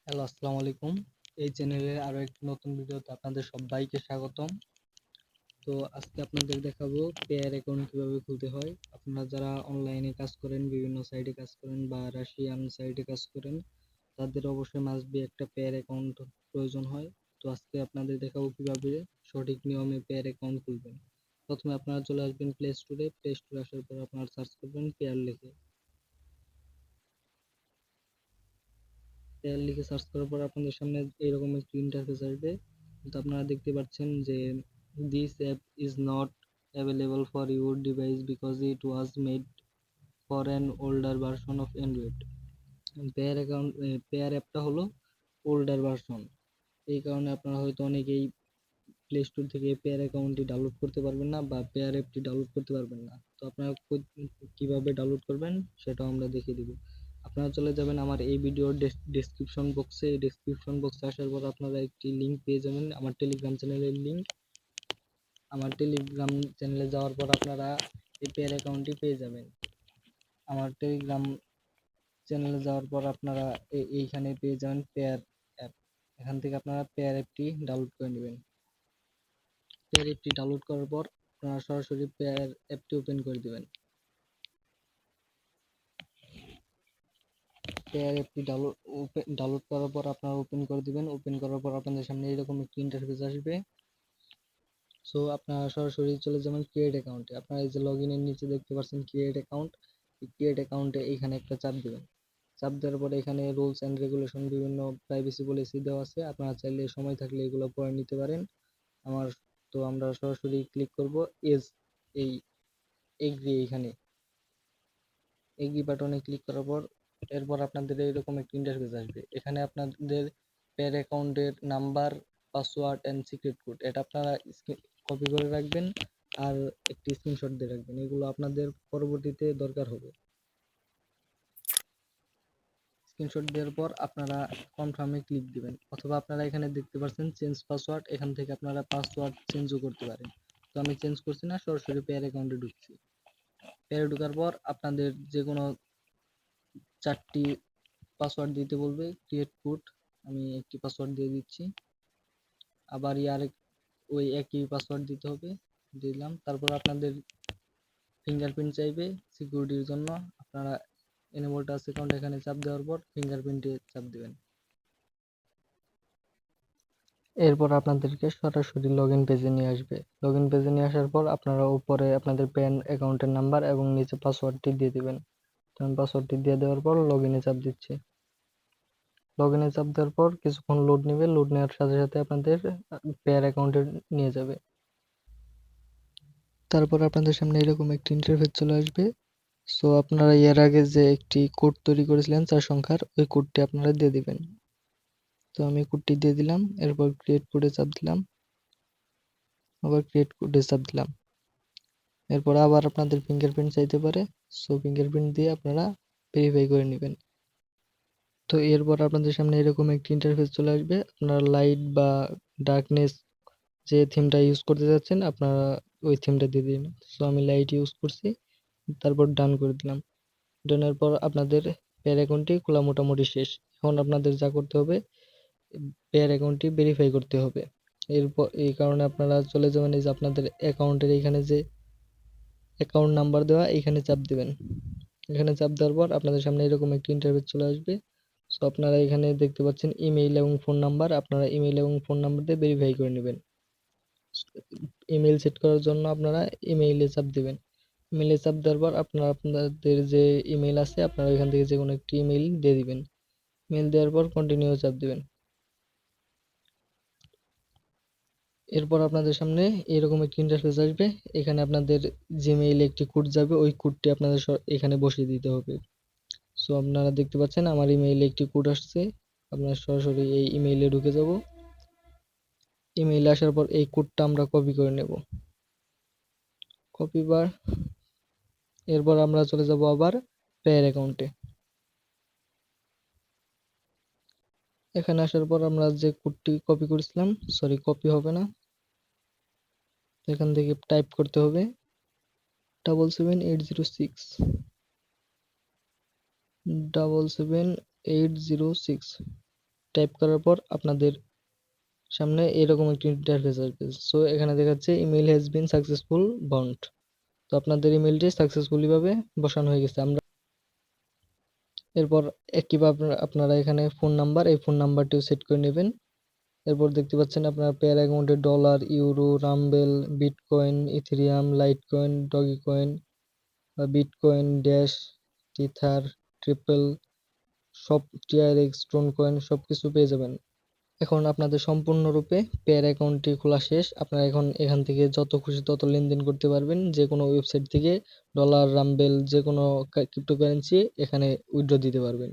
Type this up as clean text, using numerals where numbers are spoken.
Hello, আসসালামু আলাইকুম। এই চ্যানেলের আরো একটি নতুন ভিডিওতে আপনাদের সবাইকে স্বাগতম। তো আজকে আপনাদের দেখাবো পেয়ার অ্যাকাউন্ট কিভাবে খুলতে হয়। আপনারা যারা অনলাইনে কাজ করেন, বিভিন্ন সাইটে কাজ করেন বা রাশিয়ান সাইটে কাজ করেন, তাদের অবশ্যই মাস্ট বি একটা পেয়ার অ্যাকাউন্ট প্রয়োজন হয়। তো আজকে আপনাদের দেখাবো কিভাবে সঠিক নিয়মে পেয়ার অ্যাকাউন্ট খুলবেন। প্রথমে আপনারা চলে আসবেন প্লে স্টোরে আসার পর আপনারা সার্চ করবেন পেয়ার লিখে। লিখে সার্চ করার পর আপনাদের সামনে এরকম একটি ইন্টারফেস আসবে। কিন্তু আপনারা দেখতে পাচ্ছেন যে this app is not available for your device because it was made for an older version of Android. Pair অ্যাপটা হলো ওল্ডার ভার্সন, এই কারণে আপনারা হয়তো অনেকেই প্লে স্টোর থেকে পেয়ার অ্যাকাউন্টটি ডাউনলোড করতে পারবেন না বা পেয়ার অ্যাপটি ডাউনলোড করতে পারবেন না। তো আপনারা কিভাবে ডাউনলোড করবেন সেটাও আমরা দেখিয়ে দিব। আপনারা চলে যাবেন আমার এই ভিডিওর ডেসক্রিপশন বক্সে আসার পর আপনারা একটি লিঙ্ক পেয়ে যাবেন, আমার টেলিগ্রাম চ্যানেলের লিঙ্ক। আমার টেলিগ্রাম চ্যানেলে যাওয়ার পর আপনারা এই পেয়ার অ্যাকাউন্টটি পেয়ে যাবেন। আমার টেলিগ্রাম চ্যানেলে যাওয়ার পর আপনারা এইখানে পেয়ে যাবেন পেয়ার অ্যাপ। এখান থেকে আপনারা পেয়ার অ্যাপটি ডাউনলোড করে নেবেন। পেয়ার অ্যাপটি ডাউনলোড করার পর আপনারা সরাসরি পেয়ার অ্যাপটি ওপেন করে দিবেন। পেয়ার অ্যাপটি ডাউনলোড করার পর আপনারা ওপেন করে দিবেন। ওপেন করার পর আপনাদের সামনে এরকম একটি ইন্টারফেস আসবে। সো আপনারা সরাসরি চলে যাবেন ক্রিয়েট অ্যাকাউন্টে। আপনারা এই যে লগইনের নিচে দেখতে পাচ্ছেন ক্রিয়েট অ্যাকাউন্ট, এই ক্রিয়েট অ্যাকাউন্টে এইখানে একটা চাপ দিবেন। চাপ দেওয়ার পরে এখানে রুলস অ্যান্ড রেগুলেশন বিভিন্ন প্রাইভেসি পলিসি দেওয়া আছে, আপনারা চাইলে সময় থাকলে এগুলো পড়ে নিতে পারেন। আমার তো আমরা সরাসরি ক্লিক করব এজ এই এগ্রি, এইখানে এগ্রি বাটনে ক্লিক করার পর এরপর আপনাদের এরকম একটা ইন্টারফেস আসবে। এখানে আপনাদের পেয়ার অ্যাকাউন্টের number, password and secret code এটা আপনারা কপি করে রাখবেন আর একটি স্ক্রিনশট দিয়ে রাখবেন, এগুলো আপনাদের পরবর্তীতে দরকার হবে। স্ক্রিনশট দেওয়ার পর আপনারা কনফার্মে ক্লিক দিবেন, অথবা আপনারা এখানে দেখতে পাচ্ছেন চেঞ্জ পাসওয়ার্ড, এখান থেকে আপনারা পাসওয়ার্ড চেঞ্জও করতে পারেন। তো আমি চেঞ্জ করছি না, সরাসরি পেয়ার অ্যাকাউন্টে ঢুকছি। পেয়ারে ঢোকার পর আপনাদের যে কোনো 4টি পাসওয়ার্ড দিতে বলবে, ক্রিয়েট কোড আমি একটি পাসওয়ার্ড দিয়ে দিচ্ছি, আবার ওই একই পাসওয়ার্ড দিতে হবে, দিলাম। তারপর আপনাদের ফিঙ্গারপ্রিন্ট চাইবে সিকিউরিটির জন্য, আপনারা এনেবল টাচ অ্যাকাউন্ট এখানে চাপ দেওয়ার পর ফিঙ্গারপ্রিন্টে চাপ দিবেন। এরপর আপনাদেরকে সরাসরি লগইন পেজে নিয়ে আসবে। লগইন পেজে নিয়ে আসার পর আপনারা উপরে আপনাদের প্যান অ্যাকাউন্টের নাম্বার এবং নিচে পাসওয়ার্ডটি দিয়ে দিবেন। আমি পাসওয়ার্ডটি দিয়ে দেওয়ার পর লগইনে চাপ দিচ্ছি। লগইনে চাপ দেওয়ার পর কিছুক্ষণ লোড নেবে, লোড নেওয়ার সাথে সাথে আপনাদের পেয়ার অ্যাকাউন্টে নিয়ে যাবে। তারপর আপনাদের সামনে এরকম একটি ইন্টারফেস চলে আসবে। সো আপনারা এর আগে যে একটি কোড তৈরি করেছিলেন 4 সংখ্যার, ওই কোডটি আপনারা দিয়ে দিবেন। তো আমি কোডটি দিয়ে দিলাম, এরপর ক্রিয়েট কোডে চাপ দিলাম, আবার ক্রিয়েট কোডে চাপ দিলাম। এরপর আবার আপনাদের ফিঙ্গারপ্রিন্ট চাইতে পারে, সো ফিঙ্গারপ্রিন্ট দিয়ে আপনারা ভেরিফাই করে নেবেন। তো এরপর আপনাদের সামনে এরকম একটি ইন্টারফেস চলে আসবে। আপনারা লাইট বা ডার্কনেস যে থিমটা ইউজ করতে যাচ্ছেন আপনারা ওই থিমটা দিয়ে দিন। সো আমি লাইট ইউজ করছি, তারপর ডান করে দিলাম। ডানের পর আপনাদের পেয়ার অ্যাকাউন্টটি খোলা মোটামুটি শেষ। এখন আপনাদের যা করতে হবে, পেয়ার অ্যাকাউন্টটি ভেরিফাই করতে হবে। এরপর এই কারণে আপনারা চলে যাবেন এই যে আপনাদের অ্যাকাউন্টের এখানে যে অ্যাকাউন্ট নাম্বার দেওয়া, এখানে চাপ দিবেন। এখানে চাপ দেওয়ার পর আপনাদের সামনে এরকম একটি ইন্টারফেস চলে আসবে। সো আপনারা এখানে দেখতে পাচ্ছেন ইমেইল এবং ফোন নাম্বার, আপনারা ইমেইল এবং ফোন নাম্বার দিয়ে ভেরিফাই করে নেবেন। ইমেইল সেট করার জন্য আপনারা ইমেইলে চাপ দিবেন। ইমেইলে চাপ দেওয়ার পর আপনারা আপনাদের যে ইমেইল আছে আপনারা এখান থেকে যে কোনো একটি ইমেইল দিয়ে দিবেন। ইমেইল দেওয়ার পর কন্টিনিউ চাপ দিবেন। এরপর আপনাদের সামনে এরকম একটি ইন্টারফেস আসবে। এখানে আপনাদের জিমেইলে একটি কোড যাবে, ওই কোডটি আপনাদের এখানে বসিয়ে দিতে হবে। সো আপনারা দেখতে পাচ্ছেন আমার ইমেইলে একটি কোড আসছে, আপনারা সরাসরি এই ইমেইলে ঢুকে যাব। ইমেইলে আসার পর এই কোডটা আমরা কপি করে নেব, কপি বার। এরপর আমরা চলে যাব আবার পেয়ার অ্যাকাউন্টে। এখানে আসার পর আমরা যে কোডটি কপি করেছিলাম, সরি কপি হবে না, এখান থেকে টাইপ করতে হবে 77806 77806। টাইপ করার পর আপনাদের সামনে এরকম একটি ইন্টারফেস আসবে। সো এখানে দেখাচ্ছে email has been successful bound. তো আপনাদের ইমেলটি সাকসেসফুলি ভাবে বসানো হয়ে গেছে। আমরা এরপর একইভাবে আপনারা এখানে ফোন নাম্বার, এই ফোন নাম্বারটিও সেট করে নেবেন। এরপর দেখতে পাচ্ছেন আপনার পেয়ার অ্যাকাউন্টে dollar, euro, ruble, bitcoin, Ethereum, Litecoin, Dogecoin বা বিটকয়েন ড্যাশ, টিথার, ট্রিপল, সব টিআরএক্স, স্টোন কয়েন সবকিছু পেয়ে যাবেন। এখন আপনাদের সম্পূর্ণরূপে পেয়ার অ্যাকাউন্টটি খোলা শেষ। আপনারা এখন এখান থেকে যত খুশি তত লেনদেন করতে পারবেন। যে কোনো ওয়েবসাইট থেকে ডলার, রাম্বেল যে কোনো ক্রিপ্টোকারেন্সি এখানে উইথড্র দিতে পারবেন।